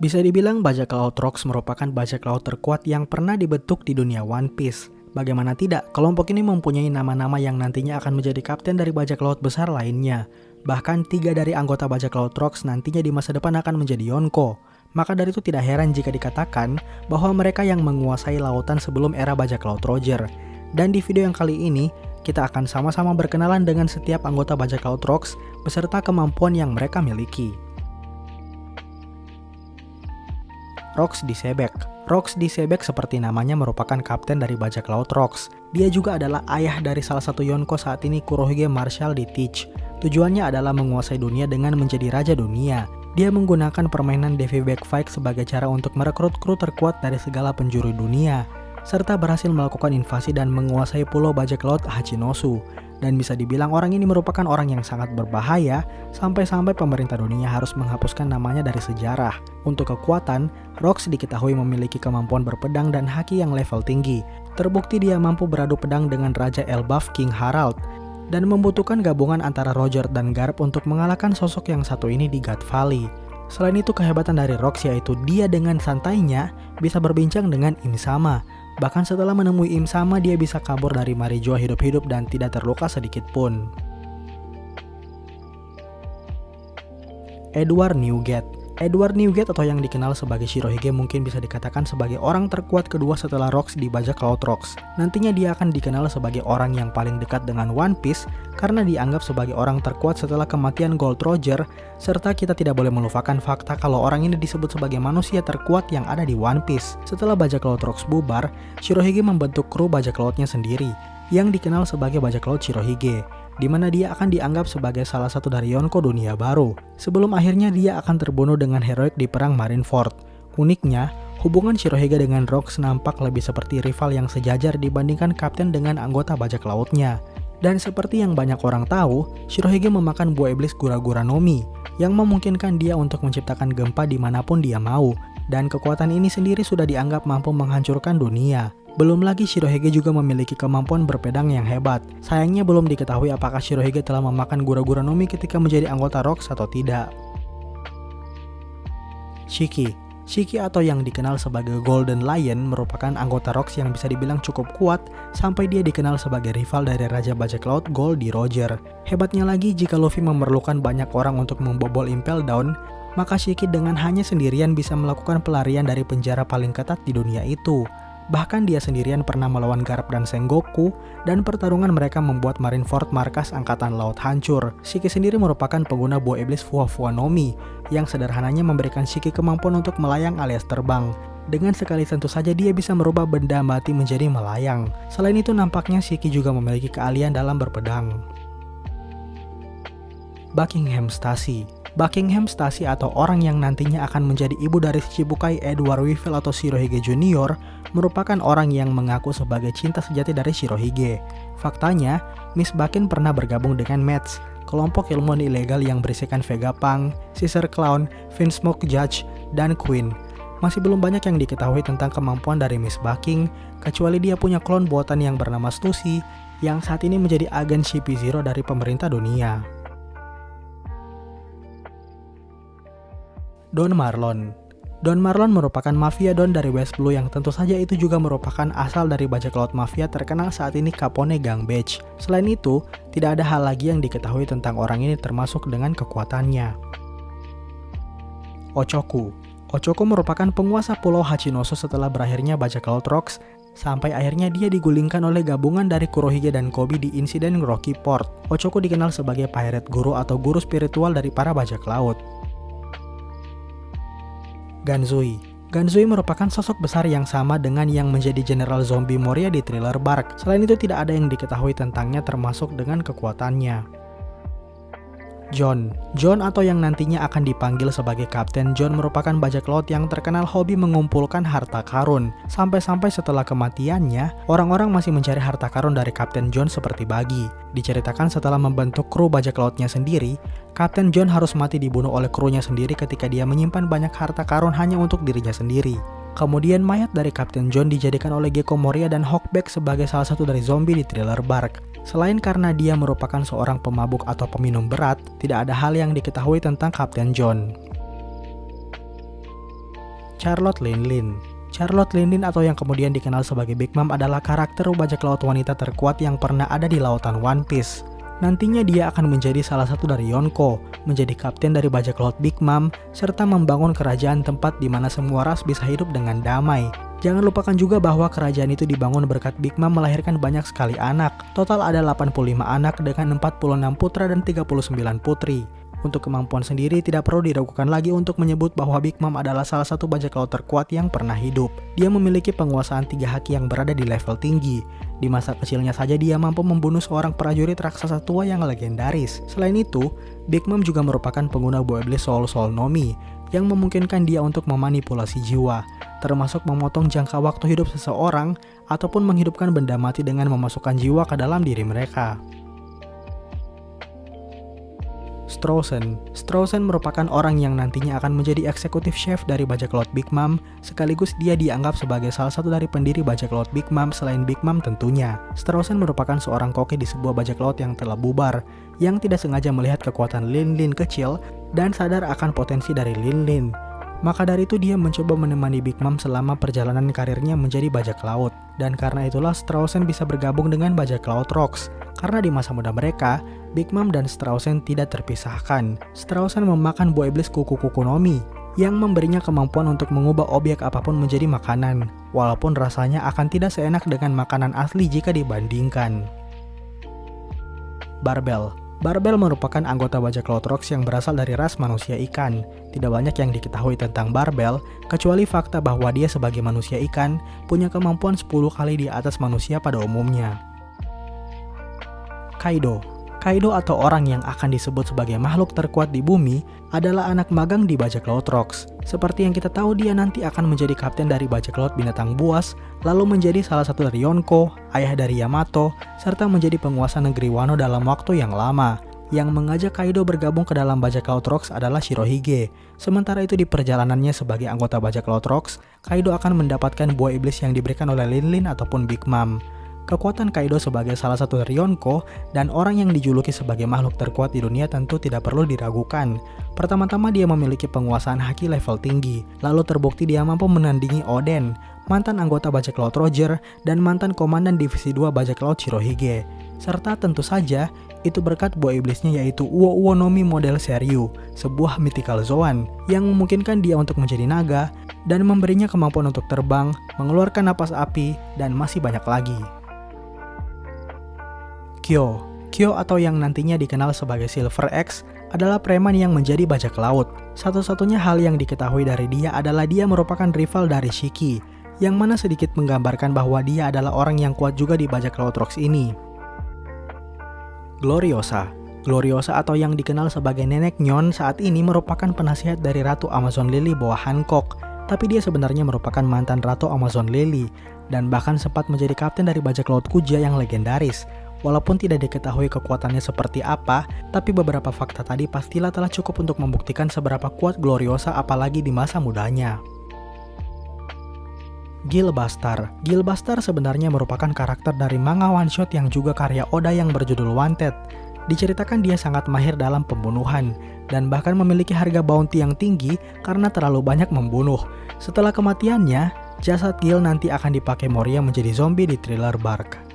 Bisa dibilang bajak laut Rocks merupakan bajak laut terkuat yang pernah dibentuk di dunia One Piece. Bagaimana tidak, kelompok ini mempunyai nama-nama yang nantinya akan menjadi kapten dari bajak laut besar lainnya. Bahkan 3 dari anggota bajak laut Rocks nantinya di masa depan akan menjadi Yonko. Maka dari itu tidak heran jika dikatakan bahwa mereka yang menguasai lautan sebelum era bajak laut Roger. Dan di video yang kali ini, kita akan sama-sama berkenalan dengan setiap anggota bajak laut Rocks beserta kemampuan yang mereka miliki. Rocks Disebek. Rocks Disebek seperti namanya merupakan kapten dari bajak laut Rocks. Dia juga adalah ayah dari salah satu Yonko saat ini, Kurohige Marshal di Teach. Tujuannya adalah menguasai dunia dengan menjadi raja dunia. Dia menggunakan permainan Devi Back Fight sebagai cara untuk merekrut kru terkuat dari segala penjuru dunia, serta berhasil melakukan invasi dan menguasai pulau bajak laut Hachinosu. Dan bisa dibilang orang ini merupakan orang yang sangat berbahaya, sampai-sampai pemerintah dunia harus menghapuskan namanya dari sejarah. Untuk kekuatan, Rocks diketahui memiliki kemampuan berpedang dan haki yang level tinggi. Terbukti dia mampu beradu pedang dengan Raja Elbaf King Harald, dan membutuhkan gabungan antara Roger dan Garp untuk mengalahkan sosok yang satu ini di God Valley. Selain itu, kehebatan dari Rocks yaitu dia dengan santainya bisa berbincang dengan Im Sama. Bahkan setelah menemui Im Sama, dia bisa kabur dari Marijoa hidup-hidup dan tidak terluka sedikit pun. Edward Newgate. Edward Newgate atau yang dikenal sebagai Shirohige mungkin bisa dikatakan sebagai orang terkuat kedua setelah Rocks di bajak laut Rocks. Nantinya dia akan dikenal sebagai orang yang paling dekat dengan One Piece karena dianggap sebagai orang terkuat setelah kematian Gold Roger, serta kita tidak boleh melupakan fakta kalau orang ini disebut sebagai manusia terkuat yang ada di One Piece. Setelah bajak laut Rocks bubar, Shirohige membentuk kru bajak lautnya sendiri yang dikenal sebagai bajak laut Shirohige, di mana dia akan dianggap sebagai salah satu dari Yonko dunia baru, sebelum akhirnya dia akan terbunuh dengan heroik di perang Marineford. Uniknya, hubungan Shirohige dengan Rocks nampak lebih seperti rival yang sejajar dibandingkan kapten dengan anggota bajak lautnya. Dan seperti yang banyak orang tahu, Shirohige memakan buah iblis Gura-Gura no Mi, yang memungkinkan dia untuk menciptakan gempa dimanapun dia mau, dan kekuatan ini sendiri sudah dianggap mampu menghancurkan dunia. Belum lagi Shirohige juga memiliki kemampuan berpedang yang hebat. Sayangnya belum diketahui apakah Shirohige telah memakan Gura-Gura no Mi ketika menjadi anggota Rocks atau tidak. Shiki. Shiki atau yang dikenal sebagai Golden Lion merupakan anggota Rocks yang bisa dibilang cukup kuat sampai dia dikenal sebagai rival dari Raja Bajak Laut Goldie Roger. Hebatnya lagi, jika Luffy memerlukan banyak orang untuk membobol Impel Down, maka Shiki dengan hanya sendirian bisa melakukan pelarian dari penjara paling ketat di dunia itu. Bahkan dia sendirian pernah melawan Garp dan Sengoku, dan pertarungan mereka membuat Marineford markas angkatan laut hancur. Shiki sendiri merupakan pengguna buah iblis Fua Fua no Mi, yang sederhananya memberikan Shiki kemampuan untuk melayang alias terbang. Dengan sekali sentuh saja dia bisa merubah benda mati menjadi melayang. Selain itu nampaknya Shiki juga memiliki keahlian dalam berpedang. Buckingham Stasi. Buckingham Stasi atau orang yang nantinya akan menjadi ibu dari Shichibukai Edward Weevil atau Shirohige Junior merupakan orang yang mengaku sebagai cinta sejati dari Shirohige. Faktanya, Miss Bakin pernah bergabung dengan Mets, kelompok ilmuwan ilegal yang berisikan Vegapunk, Caesar Clown, Vinsmoke Judge, dan Queen. Masih belum banyak yang diketahui tentang kemampuan dari Miss Baking, kecuali dia punya klon buatan yang bernama Stussy, yang saat ini menjadi agen CP0 dari pemerintah dunia. Don Marlon. Don Marlon merupakan mafia don dari West Blue yang tentu saja itu juga merupakan asal dari bajak laut mafia terkenal saat ini, Capone Gang Beach. Selain itu, tidak ada hal lagi yang diketahui tentang orang ini termasuk dengan kekuatannya. Ochoku. Ochoku merupakan penguasa pulau Hachinosu setelah berakhirnya bajak laut Rocks, sampai akhirnya dia digulingkan oleh gabungan dari Kurohige dan Koby di insiden Rocky Port. Ochoku dikenal sebagai pirate guru atau guru spiritual dari para bajak laut. Ganzui. Ganzui merupakan sosok besar yang sama dengan yang menjadi General Zombie Moria di Thriller Bark. Selain itu tidak ada yang diketahui tentangnya termasuk dengan kekuatannya. John atau yang nantinya akan dipanggil sebagai Kapten John merupakan bajak laut yang terkenal hobi mengumpulkan harta karun. Sampai-sampai setelah kematiannya, orang-orang masih mencari harta karun dari Kapten John seperti bagi. Diceritakan setelah membentuk kru bajak lautnya sendiri, Kapten John harus mati dibunuh oleh krunya sendiri ketika dia menyimpan banyak harta karun hanya untuk dirinya sendiri. Kemudian mayat dari Kapten John dijadikan oleh Gecko Moria dan Hawkback sebagai salah satu dari zombie di Thriller Bark. Selain karena dia merupakan seorang pemabuk atau peminum berat, tidak ada hal yang diketahui tentang Kapten John. Charlotte Linlin. Charlotte Linlin atau yang kemudian dikenal sebagai Big Mom adalah karakter bajak laut wanita terkuat yang pernah ada di lautan One Piece. Nantinya dia akan menjadi salah satu dari Yonko, menjadi kapten dari bajak laut Big Mom, serta membangun kerajaan tempat di mana semua ras bisa hidup dengan damai. Jangan lupakan juga bahwa kerajaan itu dibangun berkat Big Mom melahirkan banyak sekali anak. Total ada 85 anak dengan 46 putra dan 39 putri. Untuk kemampuan sendiri tidak perlu diragukan lagi untuk menyebut bahwa Big Mom adalah salah satu bajak laut terkuat yang pernah hidup. Dia memiliki penguasaan 3 haki yang berada di level tinggi. Di masa kecilnya saja dia mampu membunuh seorang prajurit raksasa tua yang legendaris. Selain itu, Big Mom juga merupakan pengguna buah iblis Soul Nomi yang memungkinkan dia untuk memanipulasi jiwa, termasuk memotong jangka waktu hidup seseorang ataupun menghidupkan benda mati dengan memasukkan jiwa ke dalam diri mereka. Strausen merupakan orang yang nantinya akan menjadi eksekutif chef dari bajak laut Big Mom, sekaligus dia dianggap sebagai salah satu dari pendiri bajak laut Big Mom selain Big Mom tentunya. Strausen merupakan seorang koki di sebuah bajak laut yang telah bubar, yang tidak sengaja melihat kekuatan Linlin kecil dan sadar akan potensi dari Linlin. Maka dari itu dia mencoba menemani Big Mom selama perjalanan karirnya menjadi bajak laut. Dan karena itulah Strausen bisa bergabung dengan bajak laut Rocks. Karena di masa muda mereka, Big Mom dan Strausen tidak terpisahkan. Strausen memakan buah iblis kuku-kuku Nomi, yang memberinya kemampuan untuk mengubah objek apapun menjadi makanan, walaupun rasanya akan tidak seenak dengan makanan asli jika dibandingkan. Barbel merupakan anggota bajak laut Rocks yang berasal dari ras manusia ikan. Tidak banyak yang diketahui tentang Barbel, kecuali fakta bahwa dia sebagai manusia ikan punya kemampuan 10 kali di atas manusia pada umumnya. Kaido atau orang yang akan disebut sebagai makhluk terkuat di bumi adalah anak magang di bajak laut Rocks. Seperti yang kita tahu, dia nanti akan menjadi kapten dari bajak laut binatang buas, lalu menjadi salah satu dari Yonko, ayah dari Yamato, serta menjadi penguasa negeri Wano dalam waktu yang lama. Yang mengajak Kaido bergabung ke dalam bajak laut Rocks adalah Shirohige. Sementara itu di perjalanannya sebagai anggota bajak laut Rocks, Kaido akan mendapatkan buah iblis yang diberikan oleh Linlin ataupun Big Mom. Kekuatan Kaido sebagai salah satu dari Yonko dan orang yang dijuluki sebagai makhluk terkuat di dunia tentu tidak perlu diragukan. Pertama-tama dia memiliki penguasaan haki level tinggi, lalu terbukti dia mampu menandingi Oden, mantan anggota bajak laut Roger, dan mantan komandan divisi 2 bajak laut Shirohige. Serta tentu saja, itu berkat buah iblisnya yaitu Uo Nomi model Seryu, sebuah mythical zoan yang memungkinkan dia untuk menjadi naga dan memberinya kemampuan untuk terbang, mengeluarkan napas api, dan masih banyak lagi. Kyo atau yang nantinya dikenal sebagai Silver X adalah preman yang menjadi bajak laut. Satu-satunya hal yang diketahui dari dia adalah dia merupakan rival dari Shiki, yang mana sedikit menggambarkan bahwa dia adalah orang yang kuat juga di bajak laut Rocks ini. Gloriosa atau yang dikenal sebagai Nenek Nyon saat ini merupakan penasihat dari Ratu Amazon Lily bawah Hancock, tapi dia sebenarnya merupakan mantan Ratu Amazon Lily dan bahkan sempat menjadi kapten dari bajak laut Kuja yang legendaris. Walaupun tidak diketahui kekuatannya seperti apa, tapi beberapa fakta tadi pastilah telah cukup untuk membuktikan seberapa kuat Gloriosa apalagi di masa mudanya. Gilbastar sebenarnya merupakan karakter dari manga one shot yang juga karya Oda yang berjudul Wanted. Diceritakan dia sangat mahir dalam pembunuhan, dan bahkan memiliki harga bounty yang tinggi karena terlalu banyak membunuh. Setelah kematiannya, jasad Gil nanti akan dipakai Moria menjadi zombie di Thriller Bark.